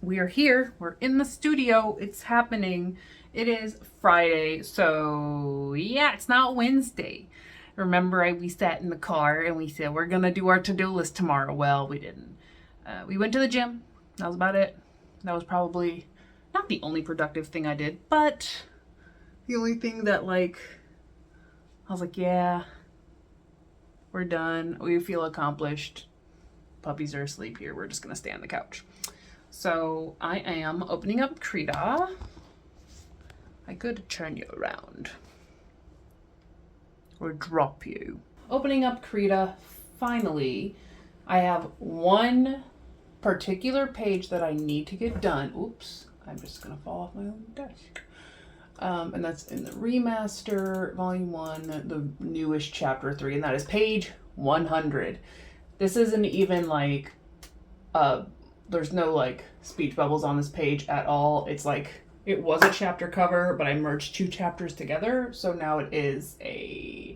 we are here. We're in the studio. It's happening. It is Friday, so yeah, it's not Wednesday. Remember, we sat in the car and we said we're gonna do our to-do list tomorrow. Well, we didn't. We went to the gym. That was about it. That was probably not the only productive thing I did, but the only thing that I was like, yeah, we're done. We feel accomplished. Puppies are asleep here. We're just gonna stay on the couch. So I am opening up Krita. I could turn you around or drop you. Opening up Krita, finally, I have one particular page that I need to get done. Oops, I'm just gonna fall off my own desk. And that's in the remaster, volume 1, the newest chapter 3, and that is page 100. This isn't even there's no speech bubbles on this page at all. It's it was a chapter cover, but I merged 2 chapters together. So now it is a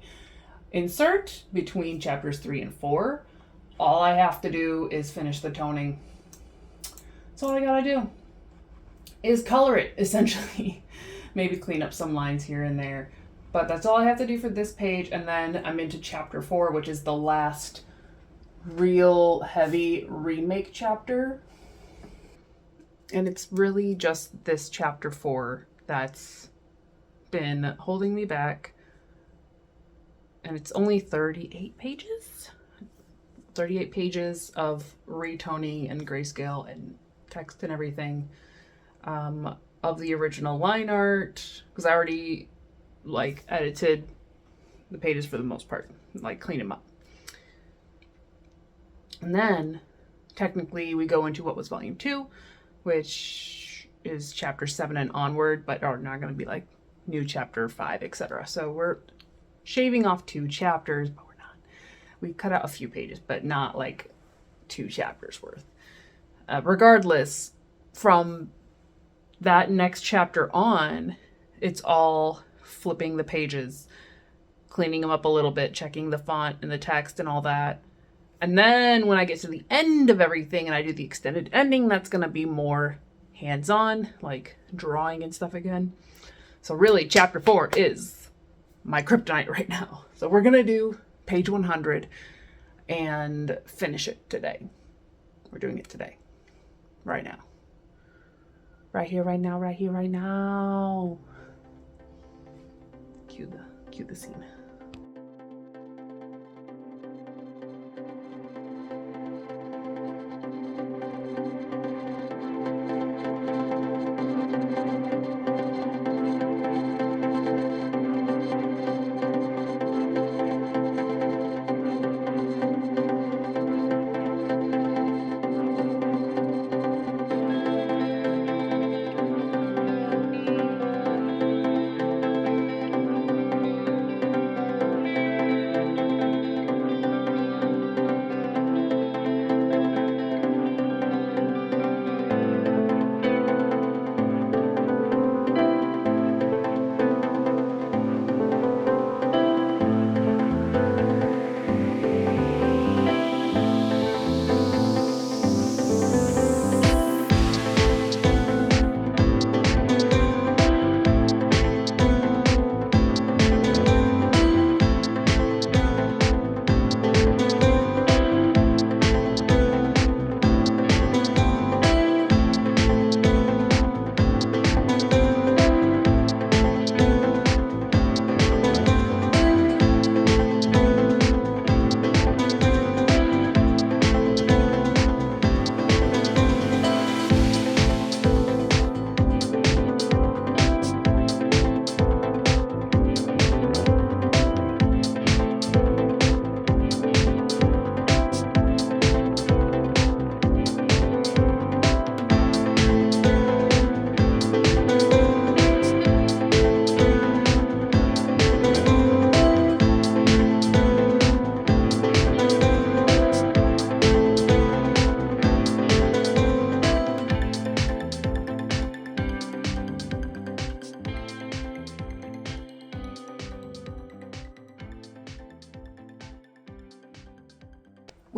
insert between chapters 3 and 4. All I have to do is finish the toning. That's all I gotta do is color it, essentially. Maybe clean up some lines here and there. But that's all I have to do for this page. And then I'm into chapter 4, which is the last real heavy remake chapter. And it's really just this chapter 4 that's been holding me back. And it's only 38 pages. 38 pages of retoning and grayscale and text and everything of the original line art, because I already edited the pages for the most part, clean them up. And then technically we go into what was volume 2, which is chapter 7 and onward, but are not going to be new chapter 5, etc. So we're shaving off 2 chapters, but we're not. We cut out a few pages, but not 2 chapters worth. Regardless, from that next chapter on, it's all flipping the pages, cleaning them up a little bit, checking the font and the text and all that. And then when I get to the end of everything and I do the extended ending, that's going to be more hands-on, drawing and stuff again. So really, chapter 4 is my kryptonite right now. So we're going to do page 100 and finish it today. We're doing it today. Right now. Right here, right now, right here, right now. Cue the scene.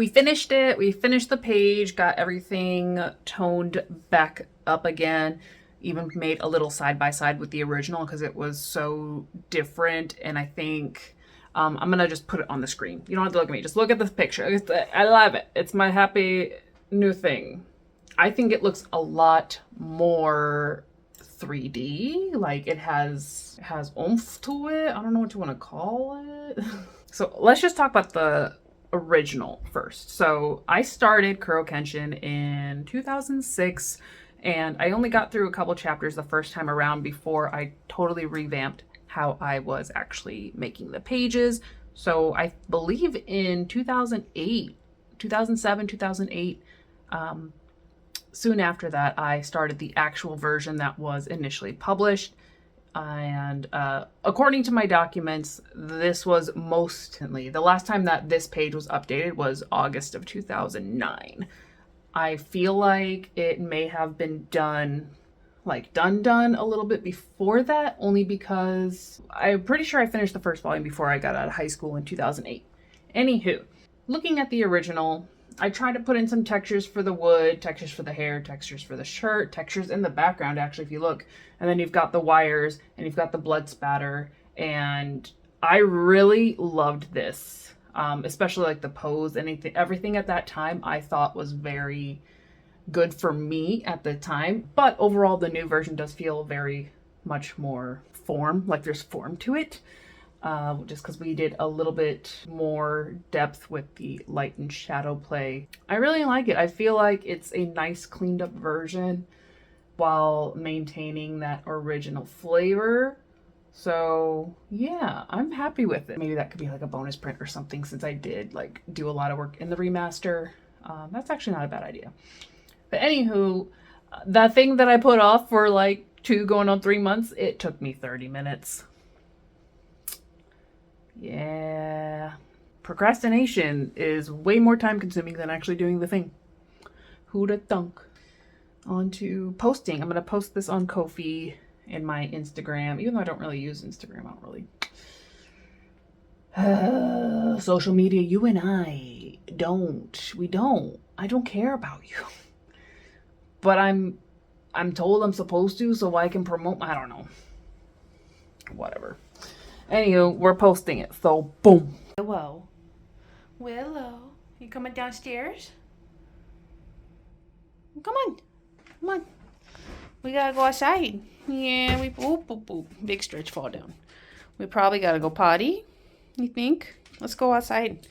we finished it. We finished the page, got everything toned back up again, even made a little side by side with the original because it was so different. And I think I'm gonna just put it on the screen. You don't have to look at me, just look at this picture. I love it. It's my happy new thing. I think it looks a lot more 3D. Like it has oomph to it. I don't know what you want to call it. So let's just talk about the original first. So I started Kuro Kenshin in 2006, and I only got through a couple chapters the first time around before I totally revamped how I was actually making the pages. So I believe in 2008, 2007, 2008, soon after that, I started the actual version that was initially published. And according to my documents, this was the last time that this page was updated was August of 2009. I feel like it may have been done a little bit before that, only because I'm pretty sure I finished the first volume before I got out of high school in 2008. Anywho, looking at the original, I tried to put in some textures for the wood, textures for the hair, textures for the shirt, textures in the background, actually, if you look. And then you've got the wires, and you've got the blood spatter. And I really loved this, especially like the pose, everything at that time I thought was very good for me at the time. But overall, the new version does feel very much more like there's form to it. Just because we did a little bit more depth with the light and shadow play. I really like it. I feel like it's a nice cleaned up version while maintaining that original flavor. So yeah, I'm happy with it. Maybe that could be like a bonus print or something, since I did like do a lot of work in the remaster. That's actually not a bad idea. But anywho, that thing that I put off for like 2 going on 3 months, it took me 30 minutes. Yeah, procrastination is way more time consuming than actually doing the thing. Who'da thunk? On to posting. I'm going to post this on Ko-fi in my Instagram, even though I don't really use Instagram. I don't really. Social media, you and I don't. I don't care about you. But I'm told I'm supposed to, so I can promote. I don't know. Whatever. Anywho, we're posting it, so boom. Willow, you coming downstairs? Come on. We gotta go outside. Yeah, boop. Big stretch, fall down. We probably gotta go potty. You think? Let's go outside.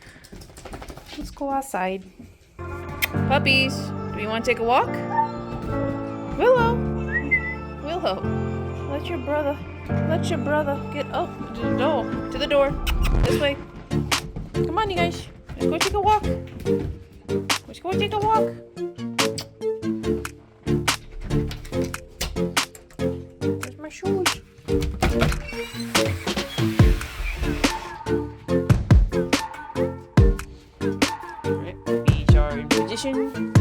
Puppies, do you want to take a walk? Willow, let your brother get up to the door. This way. Come on, you guys. Let's go take a walk. Where's my shoes? Alright, these are in position.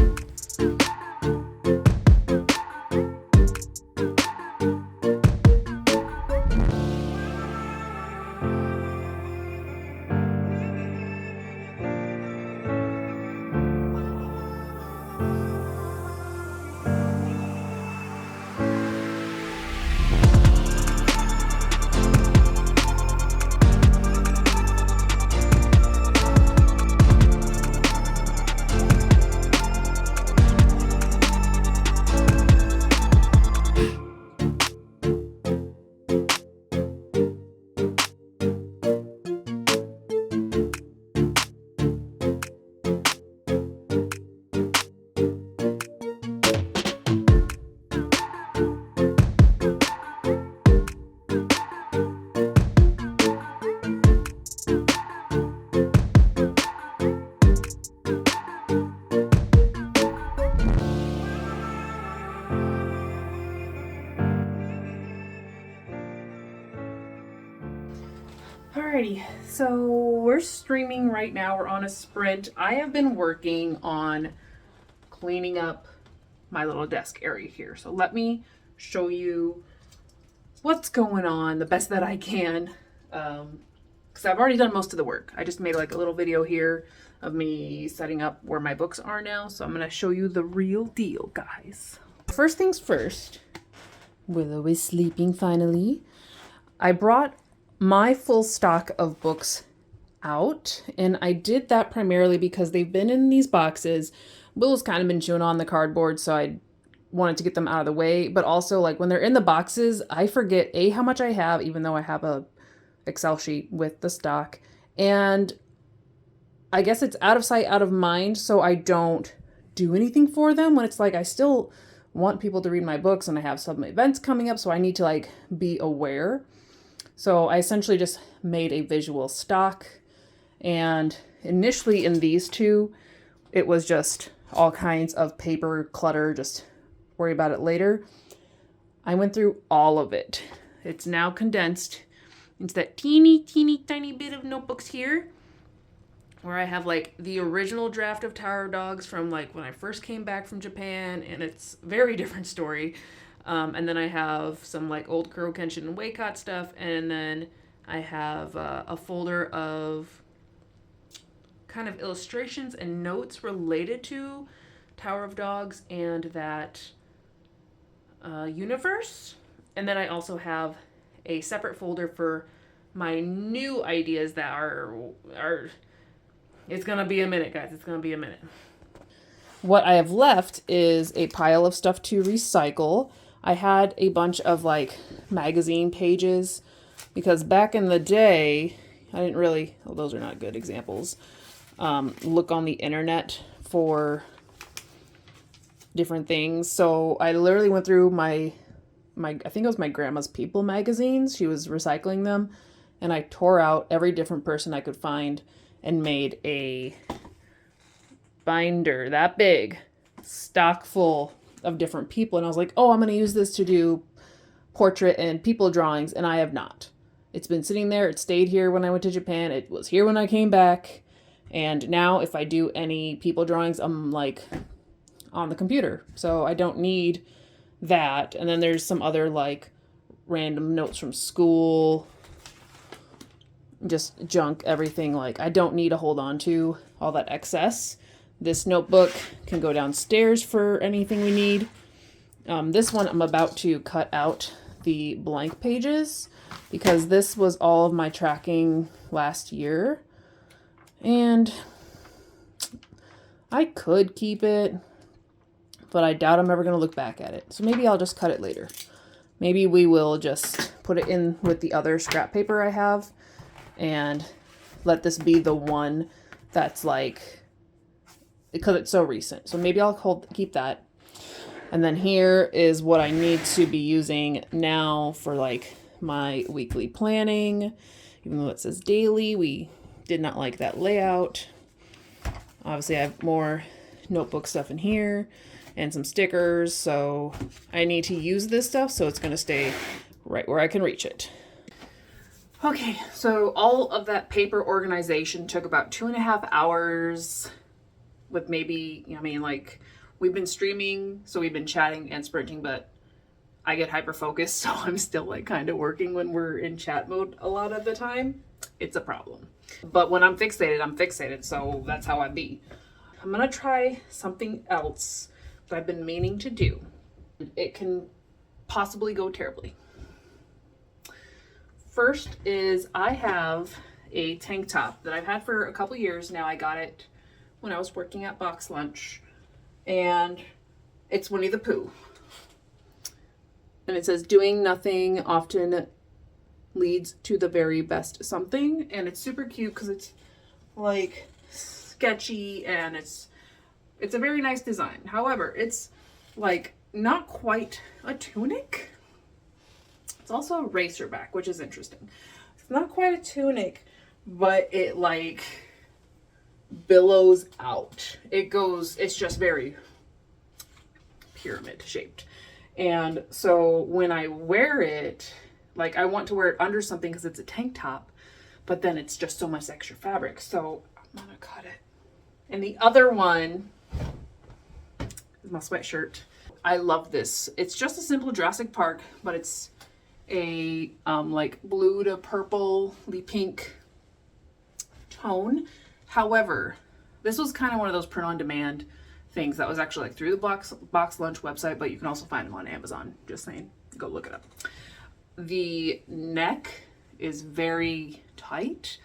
Alrighty, so we're streaming right now. We're on a sprint. I have been working on cleaning up my little desk area here. So let me show you what's going on the best that I can. Because I've already done most of the work. I just made like a little video here of me setting up where my books are now. So I'm going to show you the real deal, guys. First things first, Willow is sleeping finally. I brought my full stock of books out, and I did that primarily because they've been in these boxes. Willow's kind of been chewing on the cardboard, so I wanted to get them out of the way. But also, like, when they're in the boxes, I forget how much I have, even though I have a Excel sheet with the stock, and I guess it's out of sight, out of mind, so I don't do anything for them when it's like I still want people to read my books and I have some events coming up, so I need to like be aware. So I essentially just made a visual stock, and initially in these two, it was just all kinds of paper clutter, just worry about it later. I went through all of it. It's now condensed into that teeny tiny bit of notebooks here, where I have like the original draft of Tower of Dogs from like when I first came back from Japan, and it's a very different story. And then I have some like old Kuro Kenshin and Waycott stuff, and then I have a folder of kind of illustrations and notes related to Tower of Dogs and that universe. And then I also have a separate folder for my new ideas that are it's gonna be a minute, guys. It's gonna be a minute. What I have left is a pile of stuff to recycle. I had a bunch of like magazine pages because back in the day, I didn't really, well, those are not good examples, look on the internet for different things. So I literally went through my I think it was my grandma's People magazines. She was recycling them, and I tore out every different person I could find and made a binder that big, stock full of different people. And I was like, oh, I'm going to use this to do portrait and people drawings, and I have not. It's been sitting there. It stayed here when I went to Japan. It was here when I came back. And now if I do any people drawings, I'm like on the computer. So I don't need that. And then there's some other like random notes from school, just junk, everything. Like I don't need to hold on to all that excess. This notebook can go downstairs for anything we need. This one I'm about to cut out the blank pages because this was all of my tracking last year. And I could keep it, but I doubt I'm ever going to look back at it. So maybe I'll just cut it later. Maybe we will just put it in with the other scrap paper I have and let this be the one that's like, because it's so recent. So maybe I'll keep that. And then here is what I need to be using now for like my weekly planning. Even though it says daily, we did not like that layout. Obviously I have more notebook stuff in here and some stickers. So I need to use this stuff so it's going to stay right where I can reach it. Okay, so all of that paper organization took about 2.5 hours with maybe, I mean, like we've been streaming, so we've been chatting and sprinting, but I get hyper focused, so I'm still like kind of working when we're in chat mode a lot of the time. It's a problem. But when I'm fixated, so that's how I be. I'm gonna try something else that I've been meaning to do. It can possibly go terribly. First is I have a tank top that I've had for a couple years now. I got it when I was working at Box Lunch, and it's Winnie the Pooh. And it says, doing nothing often leads to the very best something. And it's super cute because it's like sketchy and it's a very nice design. However, it's like not quite a tunic. It's also a racerback, which is interesting. It's not quite a tunic, but it like billows out. It's just very pyramid shaped. And so when I wear it, like I want to wear it under something because it's a tank top, but then it's just so much extra fabric. So I'm gonna cut it. And the other one is my sweatshirt. I love this. It's just a simple Jurassic Park, but it's a like blue to purpley pink tone. However, This was kind of one of those print on demand things that was actually like through the Box Lunch website, but you can also find them on Amazon. Just saying, go look it up. The neck is very tight.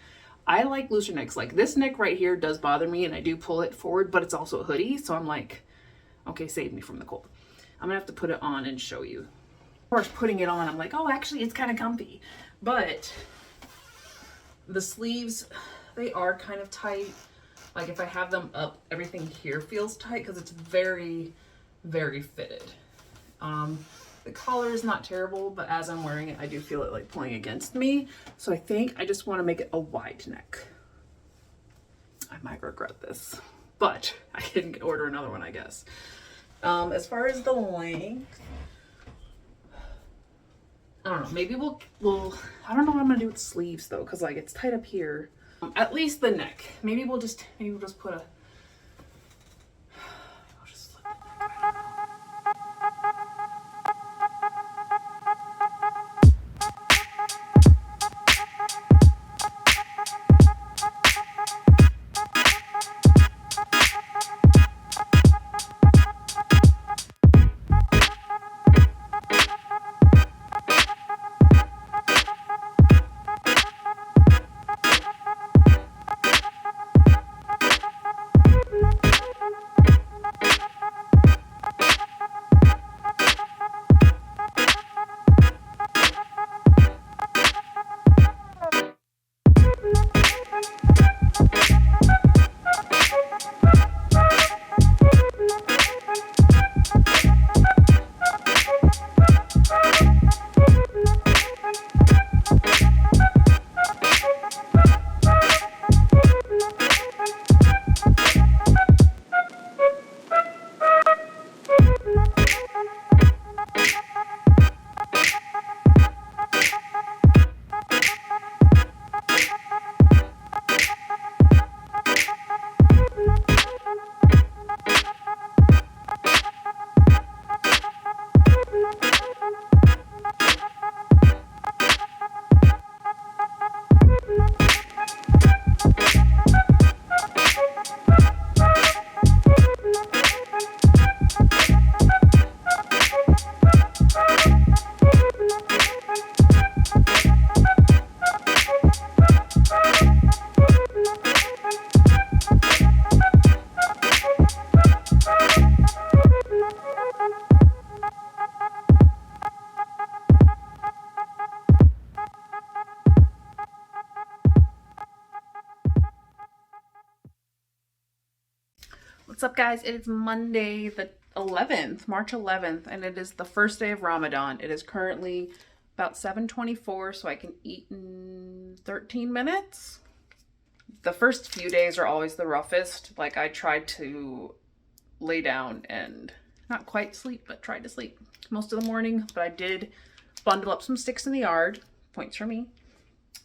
I like looser necks. Like this neck right here does bother me and I do pull it forward, but it's also a hoodie. So I'm like, okay, save me from the cold. I'm gonna have to put it on and show you. Of course, putting it on, I'm like, oh, actually it's kind of comfy. But the sleeves, they are kind of tight. Like if I have them up, everything here feels tight because it's very, very fitted. The collar is not terrible, but as I'm wearing it, I do feel it like pulling against me. So I think I just want to make it a wide neck. I might regret this, but I can order another one, I guess. As far as the length, I don't know, maybe we'll I don't know what I'm gonna do with sleeves though, because like it's tight up here. At least the neck. Maybe we'll just put a What's up, guys? It is Monday the 11th, March 11th, and it is the first day of Ramadan. It is currently about 7:24, so I can eat in 13 minutes. The first few days are always the roughest. Like, I tried to lay down and not quite sleep, but tried to sleep most of the morning, but I did bundle up some sticks in the yard. Points for me.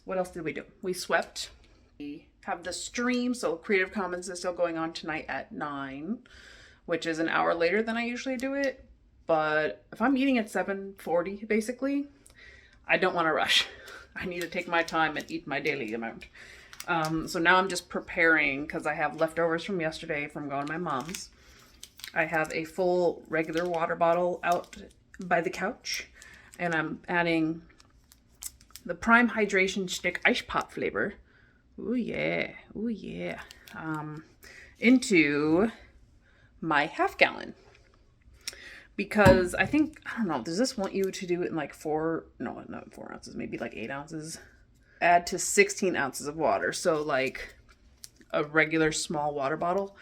What else did we do? We swept. We have the stream, so Creative Commons is still going on tonight at 9, which is an hour later than I usually do it. But if I'm eating at 7:40, basically, I don't want to rush. I need to take my time and eat my daily amount. So now I'm just preparing because I have leftovers from yesterday from going to my mom's. I have a full regular water bottle out by the couch, and I'm adding the Prime Hydration Stick Ice Pop flavor. Ooh yeah, ooh yeah. Into my half gallon. Because I think, I don't know, does this want you to do it in like not 4 ounces, maybe like 8 ounces? Add to 16 ounces of water. So like a regular small water bottle,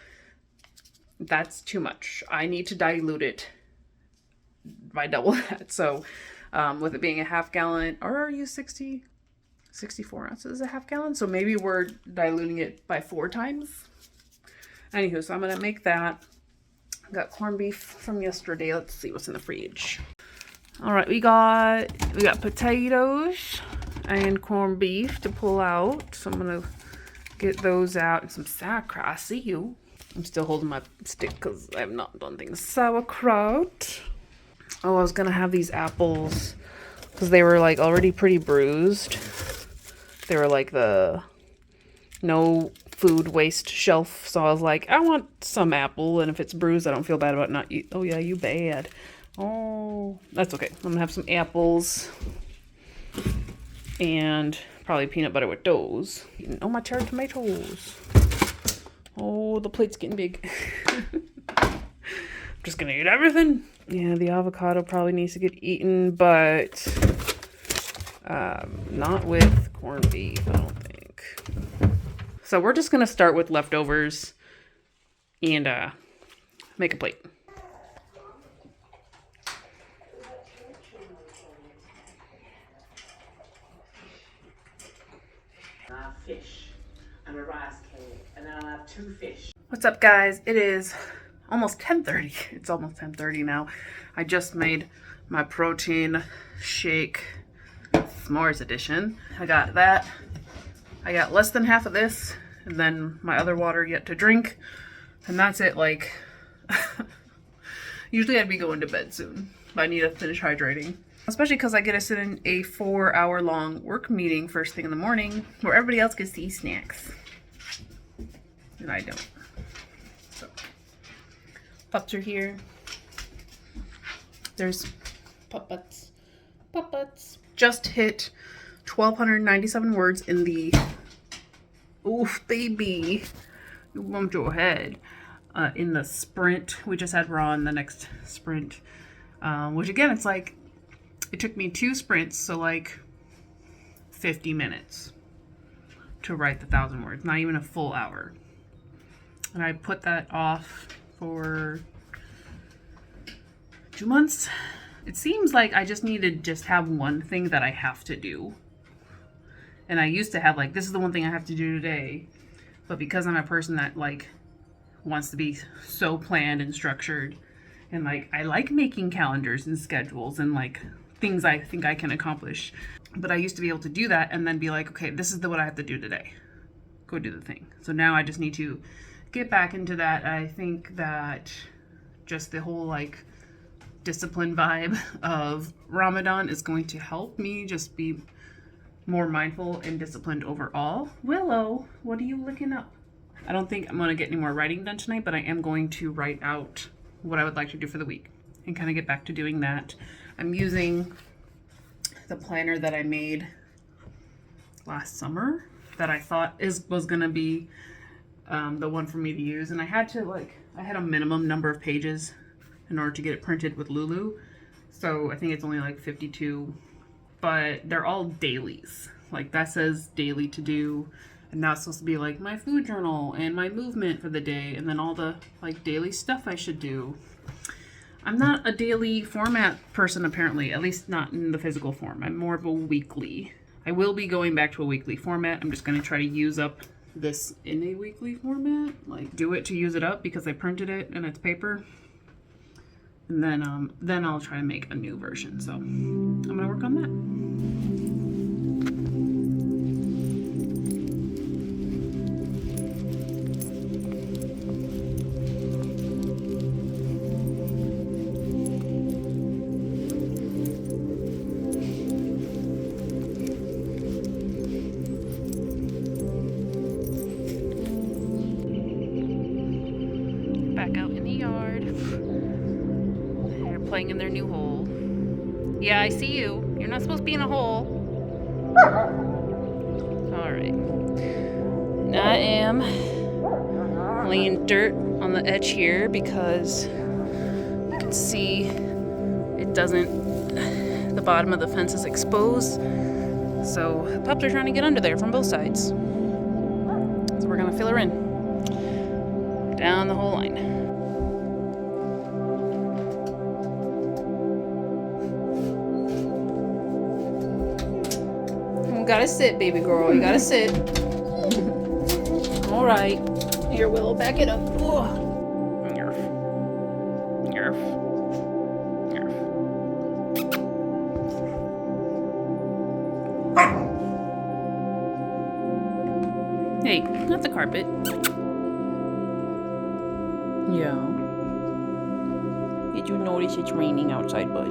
that's too much. I need to dilute it by double that. So with it being a half gallon, or are you 64 ounces a half gallon? So maybe we're diluting it by 4 times. Anywho, so I'm going to make that. Got corned beef from yesterday. Let's see what's in the fridge. All right, we got potatoes and corned beef to pull out. So I'm gonna get those out, and some sauerkraut. I see you. I'm still holding my stick because I have not done things. Sauerkraut. Oh, I was gonna have these apples because they were like already pretty bruised. They were like the no food waste shelf. So I was like, I want some apple, and if it's bruised, I don't feel bad about not eating. Oh yeah, you bad. Oh, that's okay. I'm gonna have some apples and probably peanut butter with those. Oh, my cherry tomatoes. Oh, the plate's getting big. I'm just gonna eat everything. Yeah, the avocado probably needs to get eaten, but not with corned beef, I don't think. So we're just gonna start with leftovers and make a plate. Fish and a rice cake, and then I'll have 2 fish. What's up, guys? It is almost 10:30. It's almost 10:30 now. I just made my protein shake, s'mores edition. I got that. I got less than half of this, and then my other water yet to drink, and that's it. Like, usually I'd be going to bed soon, but I need to finish hydrating. Especially because I get to sit in a 4-hour-long work meeting first thing in the morning where everybody else gets to eat snacks. And I don't. So, pups are here. There's puppets. Puppets. Just hit 1,297 words in the... Oof, baby. You bumped your head. In the sprint. We just had Ron the next sprint. Which again, it's like... It took me 2 sprints, so like 50 minutes to write the 1,000 words, not even a full hour. And I put that off for 2 months. It seems like I just need to just have one thing that I have to do. And I used to have like, this is the one thing I have to do today. But because I'm a person that like wants to be so planned and structured, and like I like making calendars and schedules and like things I think I can accomplish. But I used to be able to do that and then be like, okay, this is what I have to do today. Go do the thing. So now I just need to get back into that. I think that just the whole like discipline vibe of Ramadan is going to help me just be more mindful and disciplined overall. Willow, what are you looking up? I don't think I'm going to get any more writing done tonight, but I am going to write out what I would like to do for the week and kind of get back to doing that. I'm using the planner that I made last summer that I thought was going to be the one for me to use. And I had a minimum number of pages in order to get it printed with Lulu. So I think it's only like 52, but they're all dailies. Like that says daily to do. And now it's supposed to be like my food journal and my movement for the day. And then all the like daily stuff I should do. I'm not a daily format person, apparently, at least not in the physical form. I'm more of a weekly. I will be going back to a weekly format. I'm just going to try to use up this in a weekly format. Like, do it to use it up because I printed it and it's paper. And then I'll try to make a new version. So I'm going to work on that. Back out in the yard. They're playing in their new hole. Yeah, I see you. You're not supposed to be in a hole. Alright. I am laying dirt on the edge here because you can see the bottom of the fence is exposed. So the pups are trying to get under there from both sides. So we're going to fill her in. Down the whole line. You gotta sit, baby girl. You gotta sit. All right. Here, Willow, back it up. Nerf. Nerf. Nerf. Hey, not the carpet. Yeah. Did you notice it's raining outside, bud?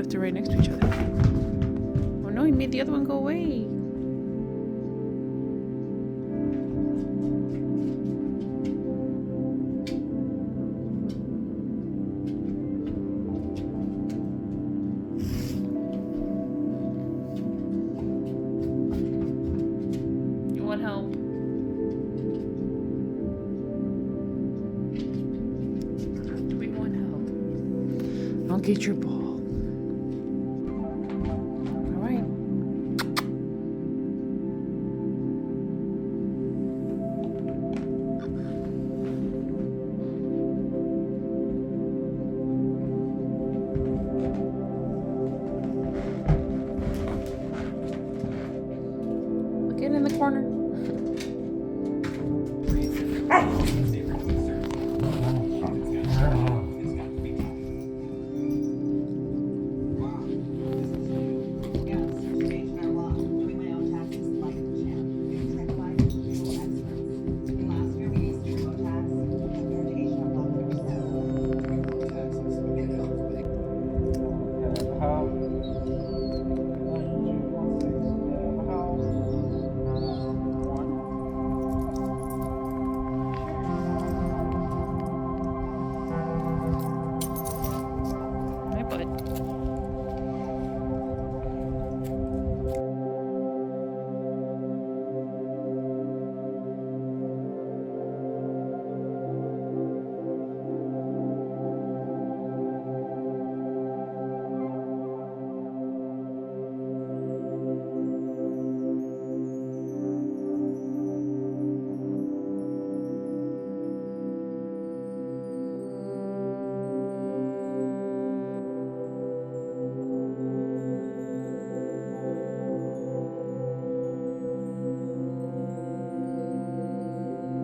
if they're right next to each other. Oh no, he made the other one go away. You want help? Do we want help? I'll get your ball.